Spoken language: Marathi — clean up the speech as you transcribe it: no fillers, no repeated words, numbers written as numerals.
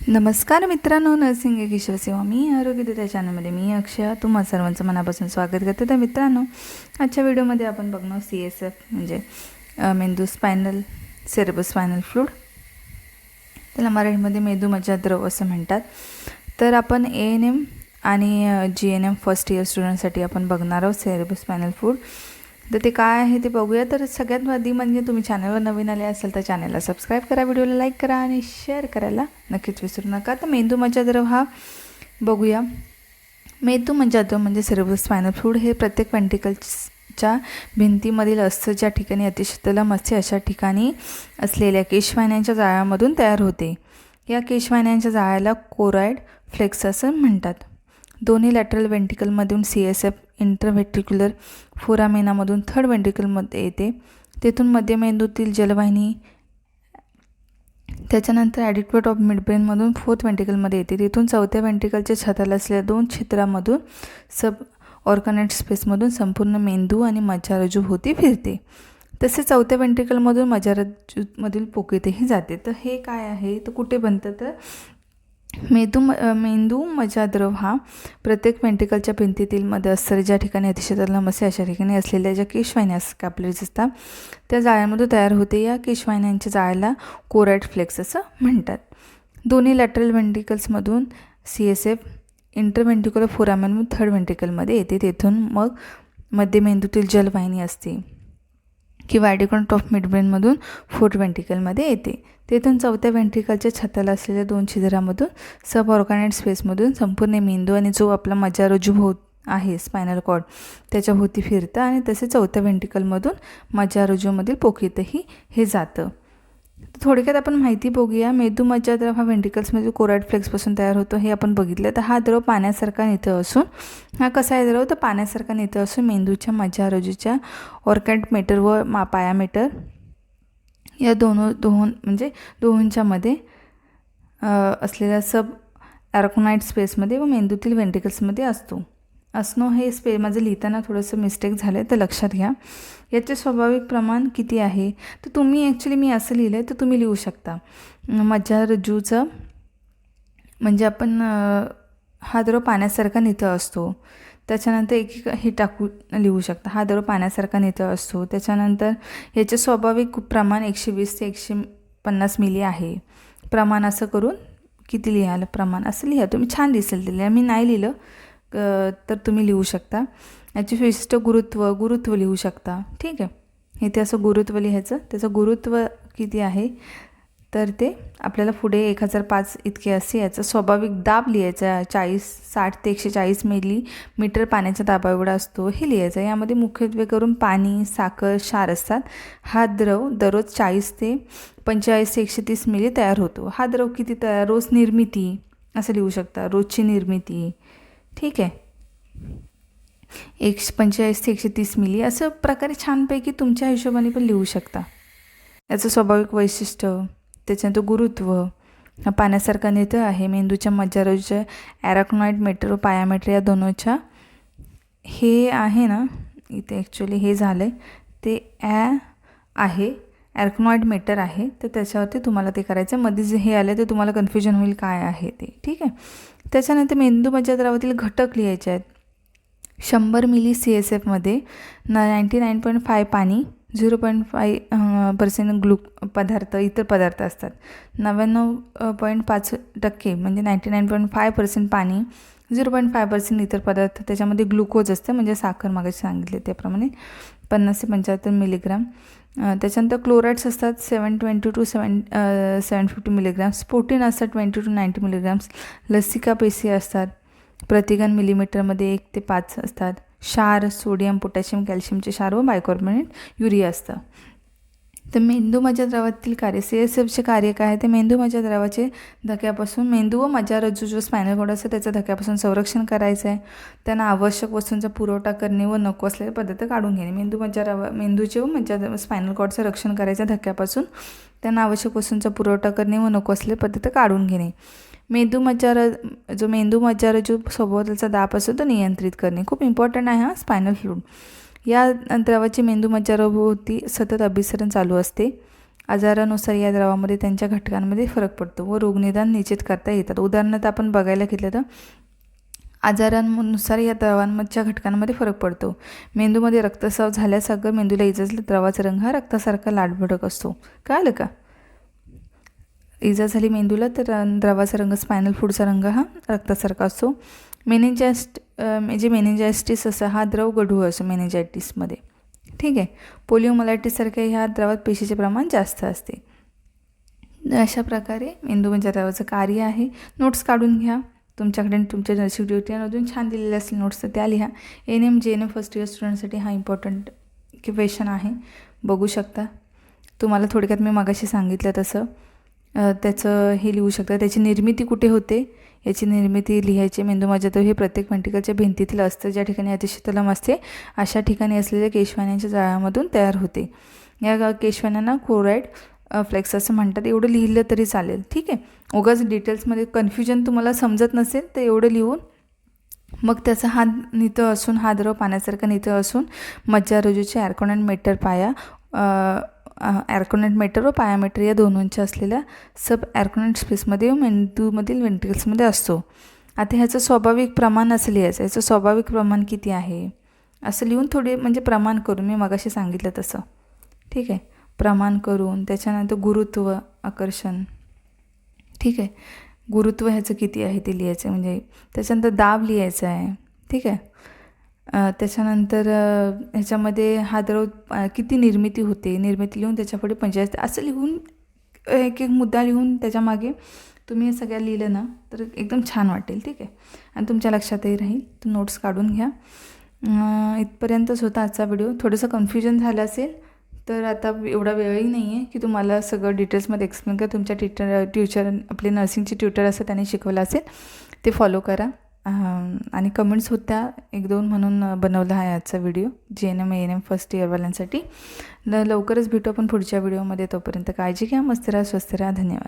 नमस्कार मित्रांनो, नर्सिंग एक ईश्वर सेवा मी आरोग्यदाता चॅनलमध्ये मी अक्षय तुम्हा सर्वांचं मनापासून स्वागत करते. तर मित्रांनो, आजच्या व्हिडिओमध्ये आपण बघणार CSF म्हणजे मेंदू स्पायनल सेरेब्रोस्पायनल फ्लूइड, त्याला मराठीमध्ये मेंदू मज्जाद्रव असं म्हणतात. तर आपण ANM आणि GNM फर्स्ट इयर स्टुडंटसाठी आपण बघणार आहोत सेरेब्रोस्पायनल फ्लूइड. तर ते काय आहे ते बघूया. तर सगळ्यात आधी म्हणजे तुम्ही चॅनलवर नवीन आले असाल तर चॅनलला सबस्क्राईब करा, व्हिडिओला लाईक करा आणि शेअर करायला नक्कीच विसरू नका. तर मेंदू मज्जाद्रव हा बघूया. मेंदू मज्जाद्रव म्हणजे सेरेब्रोस्पायनल फ्लूइड हे प्रत्येक वेंट्रिकलच्या भिंतीमधील अस्थ ज्या ठिकाणी अतिशय तलम असते अशा ठिकाणी असलेल्या केशवाहिन्यांच्या जाळ्यामधून तयार होते. या केशवाहिन्यांच्या जाळ्याला कोरॉइड फ्लेक्स असं म्हणतात. दोन्ही लॅटरल वेंट्रिकलमधून CSF इंटरव्हेंट्रिक्युलर फोरामेनामधून थर्ड वेंट्रिकलमध्ये येते. तेथून मध्य मेंदूतील जलवाहिनी, त्याच्यानंतर ॲडिक्वेट ऑफ मिडब्रेनमधून फोर्थ वेंट्रिकलमध्ये येते. तिथून चौथ्या वेंट्रिकलच्या छताला असलेल्या 2 छिद्रामधून सब ऑर्गनेट स्पेसमधून संपूर्ण मेंदू आणि मज्जारज्जू होती फिरते. तसेच चौथ्या वेंट्रिकलमधून मज्जारज्जूमधील पोकेतही जाते. तर हे काय आहे, तर कुठे बनतं, तर मेंदू मज्जाद्रव हा प्रत्येक वेंट्रिकलच्या भिंतीतील मध्ये असणारे ज्या ठिकाणी अतिशय तलम असे अशा ठिकाणी असलेल्या ज्या केशवाहिन्या कॅपिलरीज असतात त्या जाळ्यामधून तयार होते. या केशवाहिन्यांच्या जाळ्याला कोरॉइड फ्लेक्स असं म्हणतात. दोन्ही लॅटरल वेंट्रिकल्समधून CSF इंटरव्हेंट्रिक्युलर फोरामेनमधून थर्ड वेंट्रिकलमध्ये येते. तेथून मग मध्य मेंदूतील जलवाहिनी असते किंवा ॲडिक्वेट ऑफ मिडब्रेनमधून फोर्थ वेंट्रिकलमध्ये येते. तेथून चौथ्या वेंट्रिकलच्या छताला असलेल्या 2 छिद्रामधून सब ऑर्गनेट स्पेसमधून संपूर्ण मेंदू आणि जो आपला मज्जारज्जू होत आहे स्पायनल कॉर्ड त्याच्या भोवती फिरतं आणि तसे चौथ्या वेंट्रिकलमधून मज्जारज्जूमधील पोकेतही हे जातं. थोडक्यात आपण माहिती बघूया. मेंदू मज्जाद्रव हा वेंट्रिकल्समध्ये कोरॉइड फ्लेक्सपासून तयार होतो हे आपण बघितलं. तर हा द्रव पाण्यासारखा नितळ असून, हा कसा आहे द्रव, तर पाण्यासारखा नितळ असून मेंदूच्या मज्जारज्जूच्या ऑर्गनेट मेटर व पायामेटर या दोहोंच्या मध्ये असलेल्या सब ॲर्कोनाइट स्पेसमध्ये व मेंदूतील वेंट्रिकल्समध्ये असणं हे माझं लिहिताना थोडंसं मिस्टेक झालं आहे, तर लक्षात घ्या. याचे स्वाभाविक प्रमाण किती आहे, तर तुम्ही मी असं लिहिलं आहे, तर तुम्ही लिहू शकता. मज्जारज्जूचं म्हणजे आपण हा द्रव पाण्यासारखा नितळ असतो. त्याच्यानंतर एक हे लिहू शकता. हा द्रव पाण्यासारखा नितळ असतो. त्याच्यानंतर याचे स्वाभाविक प्रमाण 120 ते 150 मिली आहे. प्रमाण असं करून किती लिहायला, प्रमाण असं लिहा, तुम्ही छान दिसेल दिलं. मी नाही लिहिलं तर तुम्ही लिहू शकता. याचे विशिष्ट गुरुत्व लिहू शकता. ठीक आहे, इथे असं गुरुत्व लिहायचं. त्याचं गुरुत्व किती आहे, तर ते आपल्याला पुढे 1005 इतके असते. याचा स्वाभाविक दाब लिहायचा 60 ते 140 मिलीमीटर पाण्याच्या दाबा एवढा असतो, हे लिहायचं. यामध्ये मुख्यत्वे करून पाणी, साखर, क्षार असतात. हा द्रव दररोज 40 ते 45 ते 130 मिली तयार होतो. हा द्रव किती तयार, रोज निर्मिती असं लिहू शकता, रोजची निर्मिती. ठीक आहे, 45 ते 130 मिली असं प्रकारे छानपैकी तुमच्या हिशोबाने पण लिहू शकता. याचं स्वाभाविक वैशिष्ट्य, त्याच्यानंतर गुरुत्व, पाण्यासारखा नितळ आहे. मेंदूच्या मज्जारज्जूच्या ॲराक्नॉइड मेटर व पायामेटर या दोनोंच्या हे आहे ना, इथे ॲक्च्युली हे झालं आहे ते आहे ॲर्कनॉइड मेटर आहे, तर त्याच्यावरती तुम्हाला ते करायचं. मध्ये जे हे आलं ते तुम्हाला कन्फ्युजन होईल काय आहे ते. ठीक आहे, त्याच्यानंतर मेंदू मज्जाद्रवातील घटक लिहायचे आहेत. 100 मिली CSFमध्ये 99.5 पाणी, 0.5% इतर पदार्थ असतात. 99.5% म्हणजे 99.5% पाणी, 0.5% इतर पदार्थ, त्याच्यामध्ये ग्लुकोज असते म्हणजे साखर मागाशी सांगितले त्याप्रमाणे 50 ते 75 मिलीग्राम. त्याच्यानंतर क्लोराइड्स असतात 720 टू 750 मिलीग्राम्स. प्रोटीन असतात 20 टू 90 मिलीग्राम्स. लसिका पेशी असतात प्रतिघन मिलीमीटरमध्ये 1 ते 5 असतात. क्षार, सोडियम, पोटॅशियम, कॅल्शियमचे क्षार व बायकार्बोनेट, युरिया असतं. तर मेंदू मज्जाद्रवातील कार्य, CSFचे कार्य काय आहे, ते मेंदू मज्जाद्रवाचे धक्यापासून, मेंदू व मज्जारज्जू जो स्पायनल कॉर्ड असतं त्याचं धक्यापासून संरक्षण करायचं आहे. त्यांना आवश्यक वस्तूंचा पुरवठा करणे व नको असलेले पदार्थ काढून घेणे. मेंदूचे व स्पायनल कॉर्डचं रक्षण करायचं धक्यापासून, त्यांना आवश्यक वस्तूंचा पुरवठा करणे व नको असलेले पदार्थ काढून घेणे. मेंदू मज्जारज्जू सभोवतालचा दाब असतो तो नियंत्रित करणे. खूप इम्पॉर्टंट आहे हा स्पायनल फ्लूइड. या द्रवाची मेंदू मज्जाभोवती सतत अभिसरण चालू असते आजारानुसार या द्रवामध्ये त्यांच्या घटकांमध्ये फरक पडतो व रोगनिदान निश्चित करता येतात. उदाहरणार्थ आपण बघायला घेतलं तर आजारांनुसार या द्रवांच्या घटकांमध्ये फरक पडतो. मेंदूमध्ये रक्तस्राव झाल्यासारखं मेंदूला इजा झाली द्रवाचा रंग हा रक्तासारखा लालभडक असतो. कळलं का? इजा झाली मेंदूला तर द्रवाचा रंग स्पायनल फ्लूइडचा रंग हा रक्तासारखा असतो. मेनिंजायटिस असा हा द्रव गढूळ असतो मेनिंजायटिसमध्ये. ठीक आहे. पोलिओमायलायटिससारख्या ह्या द्रवात पेशीचे प्रमाण जास्त असते. अशा प्रकारे मेंदूमध्ये द्रवाचं कार्य आहे. नोट्स काढून घ्या. तुमच्याकडे तुमच्या नर्सिंग ड्युटीमधून छान दिलेले असतील नोट्स तर त्या लिहा. NM JNM फर्स्ट इयर स्टुडंटसाठी हा इम्पॉर्टंट क्वेश्चन आहे, बघू शकता. तुम्हाला थोडक्यात मी मागाशी सांगितलं तसं त्याचं हे लिहू शकता. त्याची निर्मिती कुठे होते याची निर्मिती लिहायची. मेंदूमज्जाद्रव हे प्रत्येक वेंट्रिकलच्या भिंतीतील असतं. ज्या ठिकाणी अतिशीतलम असते अशा ठिकाणी असलेल्या केशवाहिन्यांच्या जाळ्यामधून तयार होते. या केशवाहिन्यांना कोराइड फ्लेक्स असं म्हणतात. एवढं लिहिलं तरी चालेल. ठीक आहे. उगाच डिटेल्समध्ये कन्फ्युजन तुम्हाला समजत नसेल तर एवढं लिहून मग त्याचा हा नितळ असून हा द्रव पाण्यासारखा नितळ असून मज्जारज्जूचे ॲर्कोनॅट मेटर पाया ॲर्कोनॅट मेटर व पायामेटर या दोन्हींच्या असलेल्या सब ॲर्कोनॅट स्पेसमध्ये मेंदूमधील वेंट्रिकल्समध्ये असतो. आता ह्याचं स्वाभाविक प्रमाण असं लिहायचं. याचं स्वाभाविक प्रमाण किती आहे असं लिहून थोडे म्हणजे प्रमाण करून मी मगाशी सांगितलं तसं. ठीक आहे. प्रमाण करून त्याच्यानंतर गुरुत्व आकर्षण. ठीक आहे. गुरुत्व ह्याचं किती आहे ते लिहायचं. म्हणजे त्याच्यानंतर दाब लिहायचा आहे. ठीक आहे. त्याच्यानंतर ह्याच्यामध्ये हा द्रव किती निर्मिती होते, निर्मिती लिहून त्याच्यापुढे 45 असं लिहून एक एक मुद्दा लिहून त्याच्यामागे तुम्ही हे सगळ्या लिहिलं ना तर एकदम छान वाटेल. ठीक आहे. आणि तुमच्या लक्षातही राहील. तर नोट्स काढून घ्या. इथपर्यंतच होता आजचा व्हिडिओ. थोडंसं कन्फ्युजन झालं असेल तर आता एवढा वेळही नाही आहे की तुम्हाला सगळं डिटेल्समध्ये एक्सप्लेन करा. तुमच्या ट्युटर आपले नर्सिंगचे ट्युटर असं त्यांनी शिकवलं असेल ते फॉलो करा. आणि कमेंट्स होत्या 1-2 म्हणून बनवला आहे आजचा व्हिडिओ JNM ANM फर्स्ट इयरवाल्यांसाठी. लवकरच भेटू आपण पुढच्या व्हिडिओमध्ये. तोपर्यंत काळजी घ्या. मस्त राहा, स्वस्थ राहा. धन्यवाद.